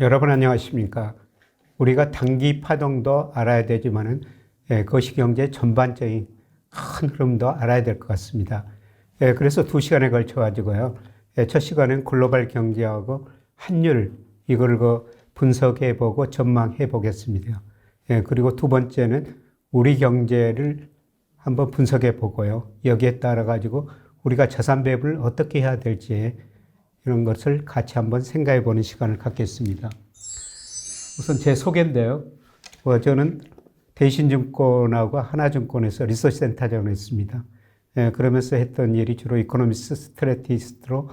여러분 안녕하십니까? 우리가 단기 파동도 알아야 되지만은 거시경제 전반적인 큰 흐름도 알아야 될 것 같습니다. 그래서 2시간에 걸쳐 가지고요. 첫 시간은 글로벌 경제하고 환율 이걸 분석해 보고 전망해 보겠습니다. 그리고 두 번째는 우리 경제를 한번 분석해 보고요. 여기에 따라 가지고 우리가 자산 배분을 어떻게 해야 될지 이런 것을 같이 한번 생각해 보는 시간을 갖겠습니다. 우선 제 소개인데요. 저는 대신증권하고 하나증권에서 리서치 센터장을 했습니다. 그러면서 했던 일이 주로 이코노미스트 스트래티스트로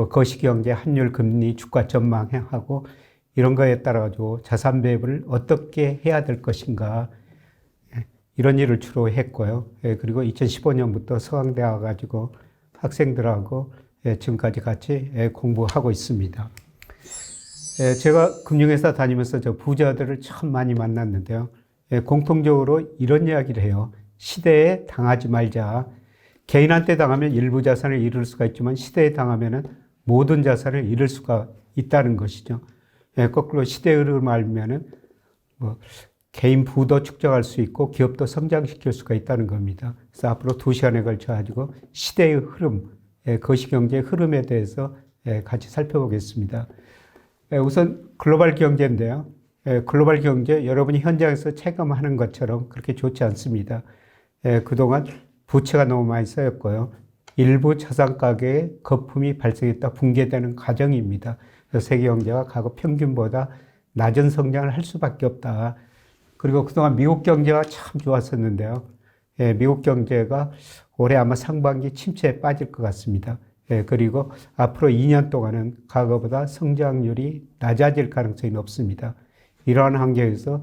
거시경제, 환율, 금리, 주가 전망하고 이런 거에 따라 가지고 자산 배분을 어떻게 해야 될 것인가 이런 일을 주로 했고요. 그리고 2015년부터 서강대 와가지고 학생들하고 지금까지 같이 공부하고 있습니다. 제가 금융회사 다니면서 저 부자들을 참 많이 만났는데요. 공통적으로 이런 이야기를 해요. 시대에 당하지 말자. 개인한테 당하면 일부 자산을 잃을 수가 있지만 시대에 당하면 모든 자산을 잃을 수가 있다는 것이죠. 거꾸로 시대의 흐름을 알면 개인 부도 축적할 수 있고 기업도 성장시킬 수가 있다는 겁니다. 그래서 앞으로 2시간에 걸쳐 가지고 시대의 흐름, 거시경제의 흐름에 대해서 같이 살펴보겠습니다. 우선 글로벌 경제인데요. 글로벌 경제 여러분이 현장에서 체감하는 것처럼 그렇게 좋지 않습니다. 그동안 부채가 너무 많이 쌓였고요. 일부 자산 가격에 거품이 발생했다 붕괴되는 과정입니다. 그래서 세계 경제가 과거 평균보다 낮은 성장을 할 수밖에 없다. 그리고 그동안 미국 경제가 참 좋았었는데요. 미국 경제가 올해 아마 상반기 침체에 빠질 것 같습니다. 그리고 앞으로 2년 동안은 과거보다 성장률이 낮아질 가능성이 높습니다. 이러한 환경에서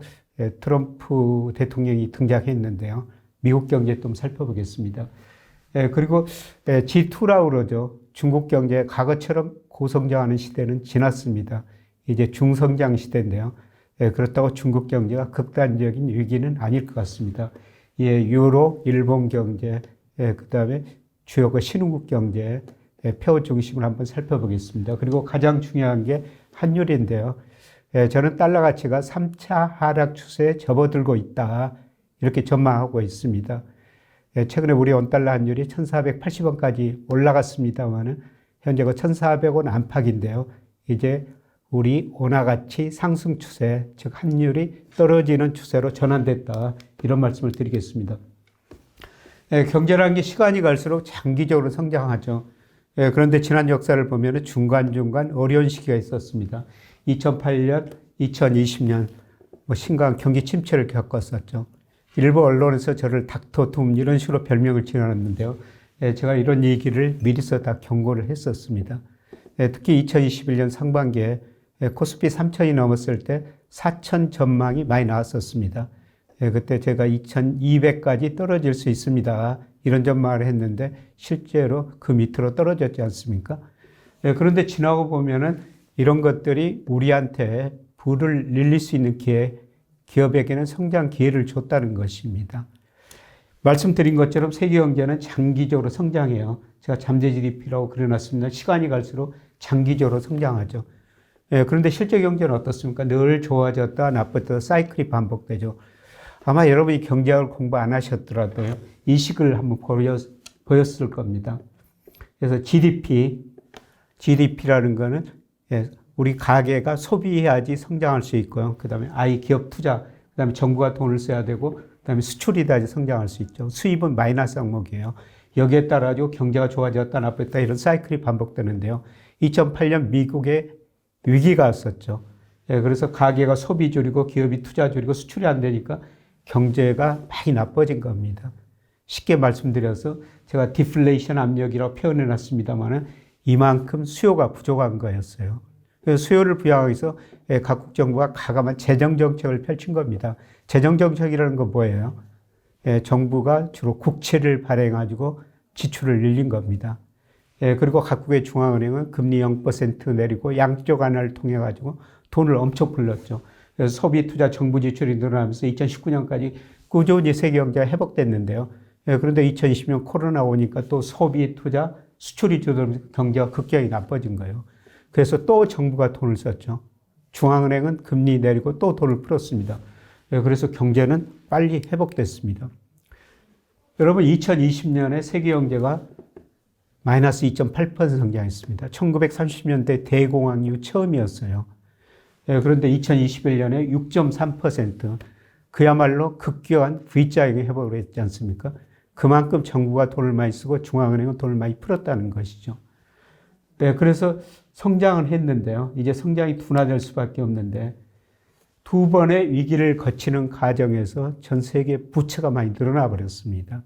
트럼프 대통령이 등장했는데요. 미국 경제 좀 살펴보겠습니다. 그리고 G2라고 그러죠. 중국 경제 과거처럼 고성장하는 시대는 지났습니다. 이제 중성장 시대인데요. 그렇다고 중국 경제가 극단적인 위기는 아닐 것 같습니다. 유로, 일본 경제, 그 다음에 주요 신흥국 경제, 표 중심을 한번 살펴보겠습니다. 그리고 가장 중요한 게 환율인데요. 저는 달러 가치가 3차 하락 추세에 접어들고 있다. 이렇게 전망하고 있습니다. 최근에 우리 원달러 환율이 1,480원까지 올라갔습니다만은 현재 1,400원 안팎인데요. 이제 우리 원화 가치 상승 추세, 즉 환율이 떨어지는 추세로 전환됐다. 이런 말씀을 드리겠습니다. 경제라는 게 시간이 갈수록 장기적으로 성장하죠. 그런데 지난 역사를 보면 중간중간 어려운 시기가 있었습니다. 2008년, 2020년 심각한 경기 침체를 겪었었죠. 일부 언론에서 저를 닥터둠 이런 식으로 별명을 지어놨는데요. 제가 이런 얘기를 미리서 다 경고를 했었습니다. 특히 2021년 상반기에 코스피 3,000이 넘었을 때 4,000 전망이 많이 나왔었습니다. 그때 제가 2,200까지 떨어질 수 있습니다. 이런 전망을 했는데 실제로 그 밑으로 떨어졌지 않습니까? 그런데 지나고 보면은 이런 것들이 우리한테 부를 늘릴 수 있는 기회, 기업에게는 성장 기회를 줬다는 것입니다. 말씀드린 것처럼 세계 경제는 장기적으로 성장해요. 제가 잠재 GDP라고 그려놨습니다. 시간이 갈수록 장기적으로 성장하죠. 그런데 실제 경제는 어떻습니까? 늘 좋아졌다 나빠졌다 사이클이 반복되죠. 아마 여러분이 경제학을 공부 안 하셨더라도요. 이 식을 한번 보였을 겁니다. 그래서 GDP라는 거는 우리 가계가 소비해야지 성장할 수 있고요. 그 다음에 기업 투자, 그 다음에 정부가 돈을 써야 되고, 그 다음에 수출이 다지 성장할 수 있죠. 수입은 마이너스 항목이에요. 여기에 따라 가지고 경제가 좋아졌다 나빴다 이런 사이클이 반복되는데요. 2008년 미국에 위기가 왔었죠. 그래서 가계가 소비 줄이고 기업이 투자 줄이고 수출이 안 되니까 경제가 많이 나빠진 겁니다. 쉽게 말씀드려서 제가 디플레이션 압력이라고 표현해 놨습니다만은 이만큼 수요가 부족한 거였어요. 그래서 수요를 부양하기 위해서 각국 정부가 과감한 재정 정책을 펼친 겁니다. 재정 정책이라는 건 뭐예요? 정부가 주로 국채를 발행해가지고 지출을 늘린 겁니다. 그리고 각국의 중앙은행은 금리 0% 내리고 양적 완화를 통해 가지고 돈을 엄청 불렀죠. 그래서 소비, 투자, 정부 지출이 늘어나면서 2019년까지 꾸준히 세계 경제가 회복됐는데요. 그런데 2020년 코로나 오니까 또 소비, 투자, 수출이 줄어들면서 경제가 급격히 나빠진 거예요. 그래서 또 정부가 돈을 썼죠. 중앙은행은 금리 내리고 또 돈을 풀었습니다. 그래서 경제는 빨리 회복됐습니다. 여러분 2020년에 세계 경제가 마이너스 2.8% 성장했습니다. 1930년대 대공황 이후 처음이었어요. 그런데 2021년에 6.3%, 그야말로 급격한 V자형의 회복을 했지 않습니까? 그만큼 정부가 돈을 많이 쓰고 중앙은행은 돈을 많이 풀었다는 것이죠. 네, 그래서 성장을 했는데요. 이제 성장이 둔화될 수밖에 없는데 두 번의 위기를 거치는 과정에서 전 세계 부채가 많이 늘어나 버렸습니다.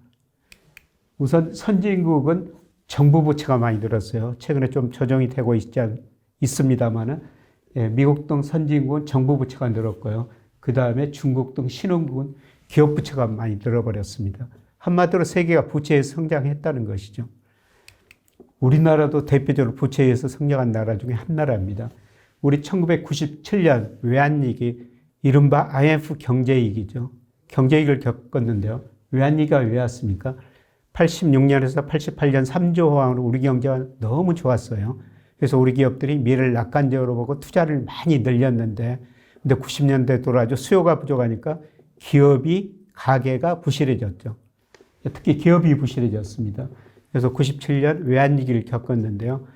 우선 선진국은 정부 부채가 많이 늘었어요. 최근에 좀 조정이 되고 있습니다만은 미국 등 선진국은 정부 부채가 늘었고요. 그 다음에 중국 등 신흥국은 기업 부채가 많이 늘어버렸습니다. 한마디로 세계가 부채에 성장했다는 것이죠. 우리나라도 대표적으로 부채에 의해서 성장한 나라 중에 한 나라입니다. 우리 1997년 외환위기, 이른바 IMF 경제위기죠. 경제위기를 겪었는데요. 외환위기가 왜 왔습니까? 86년에서 88년 3조 호황으로 우리 경제가 너무 좋았어요. 그래서 우리 기업들이 미래를 낙관적으로 보고 투자를 많이 늘렸는데, 근데 90년대 돌아와서 수요가 부족하니까 기업이, 가계가 부실해졌죠. 특히 기업이 부실해졌습니다. 그래서 97년 외환위기를 겪었는데요.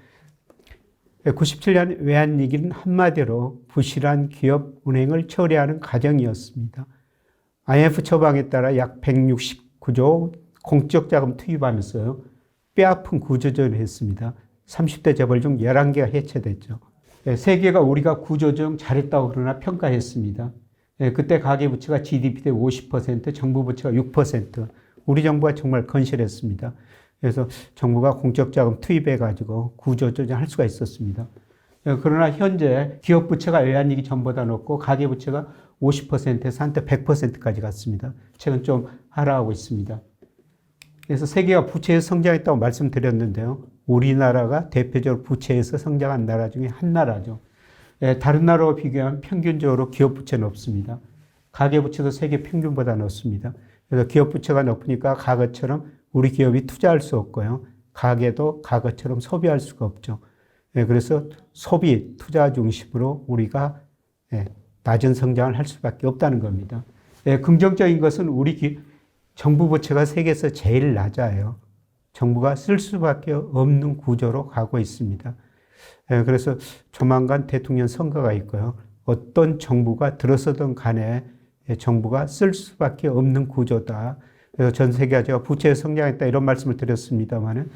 97년 외환위기는 한마디로 부실한 기업 운행을 처리하는 과정이었습니다. IMF 처방에 따라 약 169조 공적 자금 투입하면서요. 뼈아픈 구조조정을 했습니다. 30대 재벌 중 11개가 해체됐죠. 세계가 우리가 구조조정 잘했다고 그러나 평가했습니다. 그때 가계부채가 GDP 대 50%, 정부 부채가 6%, 우리 정부가 정말 건실했습니다. 그래서 정부가 공적 자금 투입해가지고 구조조정할 수가 있었습니다. 그러나 현재 기업 부채가 외환위기 전보다 높고 가계부채가 50%에서 한때 100%까지 갔습니다. 최근 좀 하락하고 있습니다. 그래서 세계가 부채에서 성장했다고 말씀드렸는데요. 우리나라가 대표적으로 부채에서 성장한 나라 중에 한 나라죠. 다른 나라와 비교하면 평균적으로 기업 부채는 높습니다. 가계부채도 세계 평균보다 높습니다. 그래서 기업 부채가 높으니까 과거처럼 우리 기업이 투자할 수 없고요. 가계도 과거처럼 소비할 수가 없죠. 그래서 소비, 투자 중심으로 우리가 낮은 성장을 할 수밖에 없다는 겁니다. 긍정적인 것은 우리 정부 부채가 세계에서 제일 낮아요. 정부가 쓸 수밖에 없는 구조로 가고 있습니다. 그래서 조만간 대통령 선거가 있고요. 어떤 정부가 들어서든 간에 정부가 쓸 수밖에 없는 구조다. 그래서 전 세계가 제가 부채에 성장했다 이런 말씀을 드렸습니다만은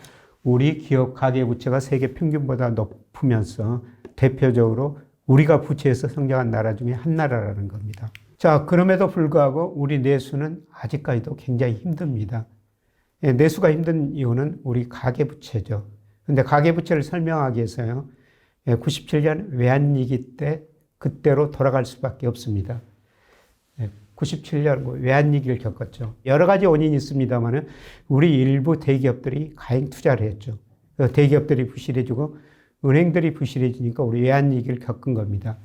우리 기업 가계부채가 세계 평균보다 높으면서 대표적으로 우리가 부채에서 성장한 나라 중에 한 나라라는 겁니다. 자, 그럼에도 불구하고 우리 내수는 아직까지도 굉장히 힘듭니다. 내수가 힘든 이유는 우리 가계부채죠. 근데 가계부채를 설명하기 위해서요. 97년 외환위기 때 그때로 돌아갈 수밖에 없습니다. 97년 외환위기를 겪었죠. 여러 가지 원인이 있습니다만 우리 일부 대기업들이 가행 투자를 했죠. 대기업들이 부실해지고 은행들이 부실해지니까 우리 외환위기를 겪은 겁니다.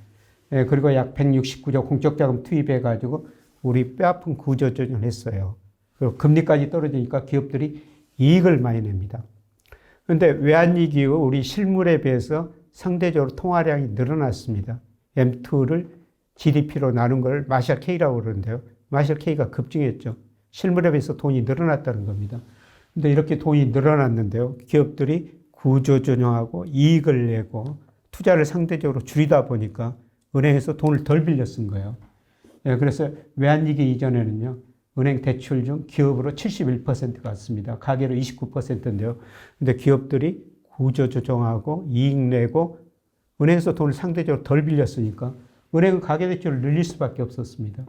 그리고 약 169조 공적자금 투입해가지고 우리 뼈아픈 구조조정을 했어요. 그리고 금리까지 떨어지니까 기업들이 이익을 많이 냅니다. 그런데 외환위기 이후 우리 실물에 비해서 상대적으로 통화량이 늘어났습니다. M2를 GDP로 나눈 걸 마샬 K라고 그러는데요. 마샬 K가 급증했죠. 실물에 비해서 돈이 늘어났다는 겁니다. 근데 이렇게 돈이 늘어났는데요. 기업들이 구조조정하고 이익을 내고 투자를 상대적으로 줄이다 보니까 은행에서 돈을 덜 빌려 쓴 거예요. 그래서 외환위기 이전에는요. 은행 대출 중 기업으로 71%가 왔습니다. 가계로 29%인데요. 근데 기업들이 구조조정하고 이익 내고 은행에서 돈을 상대적으로 덜 빌렸으니까 은행은 가계대출을 늘릴 수밖에 없었습니다.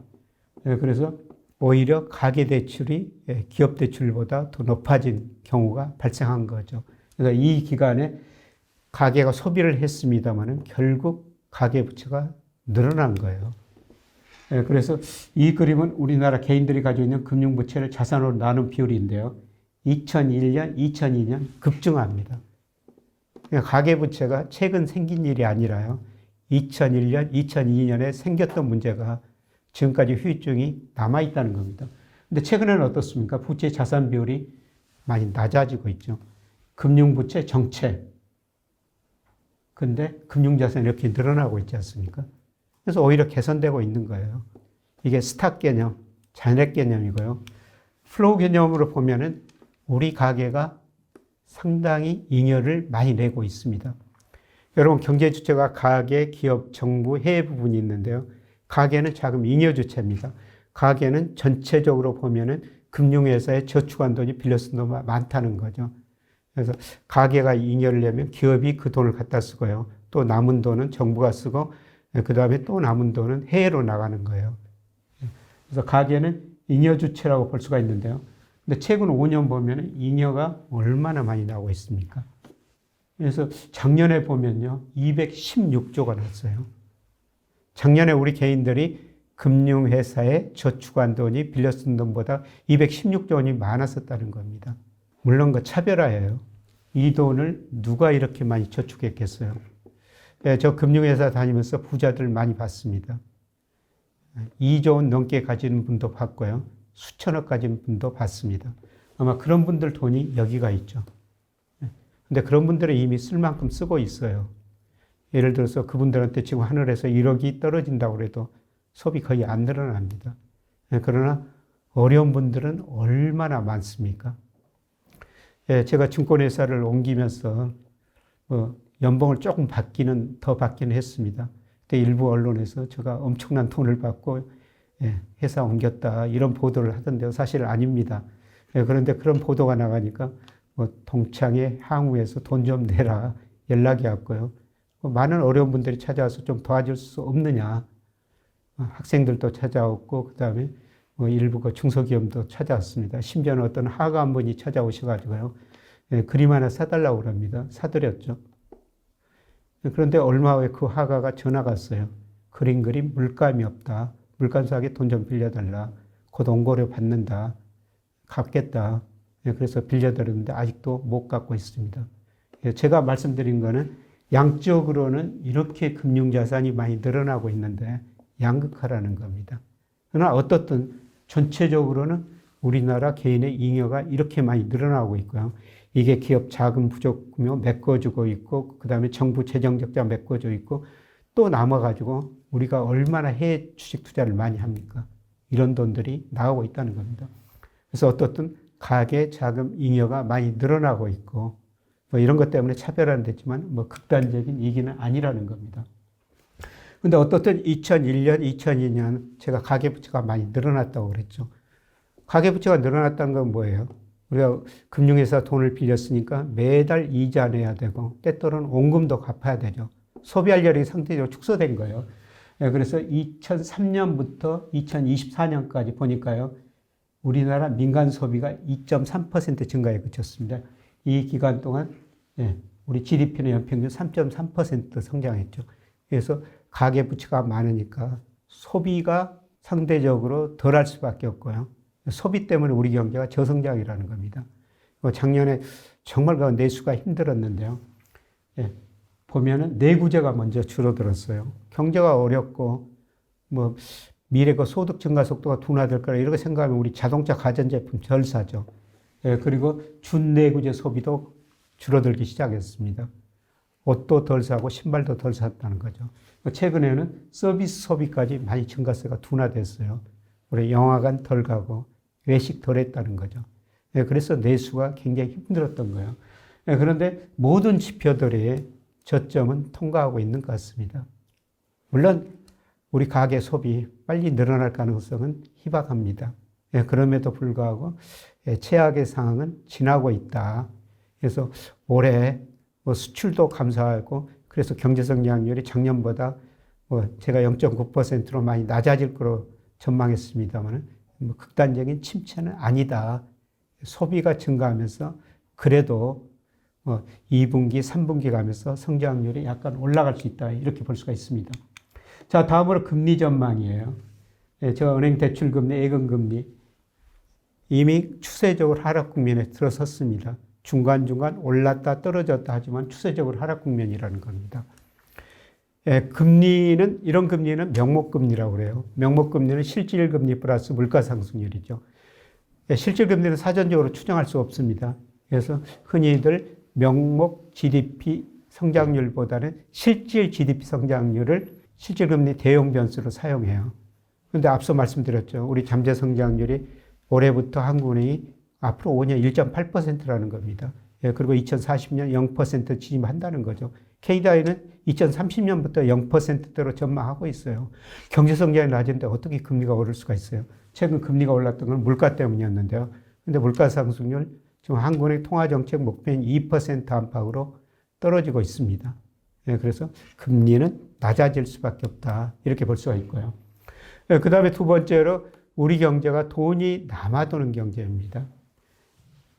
그래서 오히려 가계대출이 기업대출보다 더 높아진 경우가 발생한 거죠. 그래서 이 기간에 가계가 소비를 했습니다만 결국 가계부채가 늘어난 거예요. 그래서 이 그림은 우리나라 개인들이 가지고 있는 금융부채를 자산으로 나눈 비율인데요. 2001년, 2002년 급증합니다. 가계부채가 최근 생긴 일이 아니라요. 2001년, 2002년에 생겼던 문제가 지금까지 후유증이 남아있다는 겁니다. 근데 최근에는 어떻습니까? 부채 자산 비율이 많이 낮아지고 있죠. 금융부채 정체. 근데 금융자산이 이렇게 늘어나고 있지 않습니까? 그래서 오히려 개선되고 있는 거예요. 이게 스탁 개념, 잔액 개념이고요. 플로우 개념으로 보면은 우리 가계가 상당히 잉여를 많이 내고 있습니다. 여러분, 경제 주체가 가계, 기업, 정부, 해외 부분이 있는데요. 가계는 자금 잉여 주체입니다. 가계는 전체적으로 보면은 금융회사에 저축한 돈이 빌려 쓴 돈이 많다는 거죠. 그래서 가계가 잉여를 내면 기업이 그 돈을 갖다 쓰고요. 또 남은 돈은 정부가 쓰고 그 다음에 또 남은 돈은 해외로 나가는 거예요. 그래서 가계는 잉여 주체라고 볼 수가 있는데요. 근데 최근 5년 보면 잉여가 얼마나 많이 나오고 있습니까? 그래서 작년에 보면요, 216조가 났어요. 작년에 우리 개인들이 금융회사에 저축한 돈이 빌려 쓴 돈보다 216조 원이 많았었다는 겁니다. 물론 그 차별화예요. 이 돈을 누가 이렇게 많이 저축했겠어요? 네, 저 금융회사 다니면서 부자들 많이 봤습니다. 2조 원 넘게 가지는 분도 봤고요. 수천억 가진 분도 봤습니다. 아마 그런 분들 돈이 여기가 있죠. 근데 그런 분들은 이미 쓸 만큼 쓰고 있어요. 예를 들어서 그분들한테 지금 하늘에서 1억이 떨어진다고 해도 소비 거의 안 늘어납니다. 그러나 어려운 분들은 얼마나 많습니까? 제가 증권회사를 옮기면서 연봉을 조금 더 받기는 했습니다. 그때 일부 언론에서 제가 엄청난 돈을 받고 회사 옮겼다 이런 보도를 하던데요. 사실 아닙니다. 그런데 그런 보도가 나가니까 동창회 항우에서 돈 좀 내라 연락이 왔고요. 많은 어려운 분들이 찾아와서 좀 도와줄 수 없느냐. 학생들도 찾아왔고 그 다음에 일부 중소기업도 찾아왔습니다. 심지어는 어떤 하가 한 분이 찾아오셔가지고요. 그림 하나 사달라고 그럽니다. 사드렸죠. 그런데 얼마 후에 그 하가가 전화가 왔어요. 그림 물감이 없다. 물감사에게 돈 좀 빌려달라. 곧 원고료 받는다. 갚겠다. 그래서 빌려드렸는데 아직도 못 갚고 있습니다. 제가 말씀드린 거는 양적으로는 이렇게 금융자산이 많이 늘어나고 있는데 양극화라는 겁니다. 그러나 어떻든 전체적으로는 우리나라 개인의 잉여가 이렇게 많이 늘어나고 있고요. 이게 기업 자금 부족이며 메꿔주고 있고 그 다음에 정부 재정 적자 메꿔주고 있고 또 남아가지고 우리가 얼마나 해외 주식 투자를 많이 합니까? 이런 돈들이 나오고 있다는 겁니다. 그래서 어떻든 가계 자금 잉여가 많이 늘어나고 있고 이런 것 때문에 차별화는 됐지만 극단적인 얘기는 아니라는 겁니다. 근데 어떻든 2001년, 2002년 제가 가계부채가 많이 늘어났다고 그랬죠. 가계부채가 늘어났다는 건 뭐예요? 우리가 금융회사 돈을 빌렸으니까 매달 이자 내야 되고 때때로는 원금도 갚아야 되죠. 소비할 여력이 상대적으로 축소된 거예요. 그래서 2003년부터 2024년까지 보니까요. 우리나라 민간 소비가 2.3% 증가에 그쳤습니다. 이 기간 동안 우리 GDP는 연평균 3.3% 성장했죠. 그래서 가계부채가 많으니까 소비가 상대적으로 덜할 수밖에 없고요. 소비 때문에 우리 경제가 저성장이라는 겁니다. 작년에 정말 그 내수가 힘들었는데요. 보면은 내구재가 먼저 줄어들었어요. 경제가 어렵고 미래 그 소득 증가 속도가 둔화될 거라 이렇게 생각하면 우리 자동차 가전제품 덜 사죠. 그리고 준내구재 소비도 줄어들기 시작했습니다. 옷도 덜 사고 신발도 덜 샀다는 거죠. 최근에는 서비스 소비까지 많이 증가세가 둔화됐어요. 우리 영화관 덜 가고 외식 덜 했다는 거죠. 그래서 내수가 굉장히 힘들었던 거예요. 그런데 모든 지표들의 저점은 통과하고 있는 것 같습니다. 물론 우리 가계 소비 빨리 늘어날 가능성은 희박합니다. 그럼에도 불구하고 최악의 상황은 지나고 있다. 그래서 올해 수출도 감소하고 그래서 경제성장률이 작년보다 제가 0.9%로 많이 낮아질 거로 전망했습니다만 극단적인 침체는 아니다. 소비가 증가하면서 그래도 2분기, 3분기 가면서 성장률이 약간 올라갈 수 있다. 이렇게 볼 수가 있습니다. 자, 다음으로 금리 전망이에요. 제가 은행 대출금리, 예금금리 이미 추세적으로 하락 국면에 들어섰습니다. 중간중간 올랐다 떨어졌다 하지만 추세적으로 하락 국면이라는 겁니다. 금리는, 이런 금리는 명목금리라고 그래요. 명목금리는 실질금리 플러스 물가상승률이죠. 실질금리는 사전적으로 추정할 수 없습니다. 그래서 흔히들 명목 GDP 성장률보다는 실질 GDP 성장률을 실질금리 대응 변수로 사용해요. 그런데 앞서 말씀드렸죠. 우리 잠재 성장률이 올해부터 한국은행이 앞으로 5년 1.8%라는 겁니다. 예, 그리고 2040년 0% 진입한다는 거죠. KDI는 2030년부터 0%대로 전망하고 있어요. 경제 성장이 낮은데 어떻게 금리가 오를 수가 있어요? 최근 금리가 올랐던 건 물가 때문이었는데요. 근데 물가 상승률 지금 한국은행 통화정책 목표인 2% 안팎으로 떨어지고 있습니다. 예, 그래서 금리는 낮아질 수밖에 없다. 이렇게 볼 수가 있고요. 예, 그 다음에 두 번째로 우리 경제가 돈이 남아도는 경제입니다.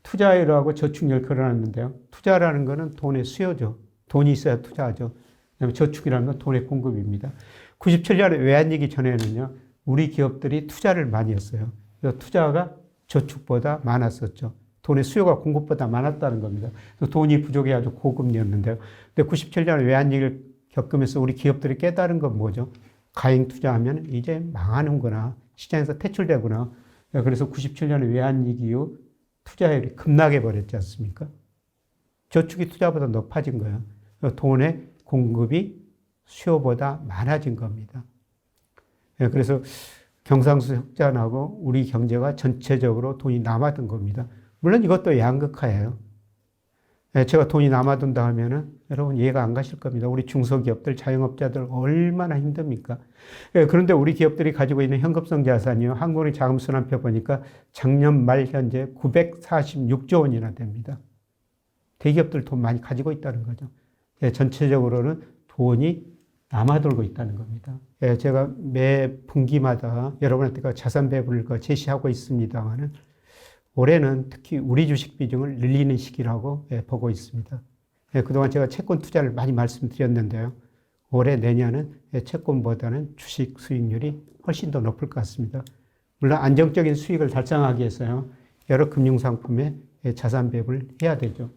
투자율하고 저축률 걸어놨는데요. 투자라는 것은 돈의 수요죠. 돈이 있어야 투자하죠. 그다음에 저축이라는 건 돈의 공급입니다. 97년에 외환위기 전에는요, 우리 기업들이 투자를 많이 했어요. 그래서 투자가 저축보다 많았었죠. 돈의 수요가 공급보다 많았다는 겁니다. 그래서 돈이 부족해 아주 고금리였는데요. 근데 97년에 외환위기를 겪으면서 우리 기업들이 깨달은 건 뭐죠? 가행 투자하면 이제 망하는구나. 시장에서 퇴출되구나. 그래서 97년에 외환위기 이후 투자율이 급락해 버렸지 않습니까? 저축이 투자보다 높아진 거예요. 돈의 공급이 수요보다 많아진 겁니다. 그래서 경상수 흑자나고 우리 경제가 전체적으로 돈이 남아든 겁니다. 물론 이것도 양극화예요. 제가 돈이 남아든다 하면은 여러분 이해가 안 가실 겁니다. 우리 중소기업들, 자영업자들 얼마나 힘듭니까? 그런데 우리 기업들이 가지고 있는 현금성 자산이요. 한국은행 자금순환표 보니까 작년 말 현재 946조 원이나 됩니다. 대기업들 돈 많이 가지고 있다는 거죠. 전체적으로는 돈이 남아돌고 있다는 겁니다. 제가 매 분기마다 여러분한테 자산 배분을 제시하고 있습니다만은 올해는 특히 우리 주식 비중을 늘리는 시기라고 보고 있습니다. 그동안 제가 채권 투자를 많이 말씀드렸는데요. 올해 내년은 채권보다는 주식 수익률이 훨씬 더 높을 것 같습니다. 물론 안정적인 수익을 달성하기 위해서요. 여러 금융상품에 자산 배분을 해야 되죠.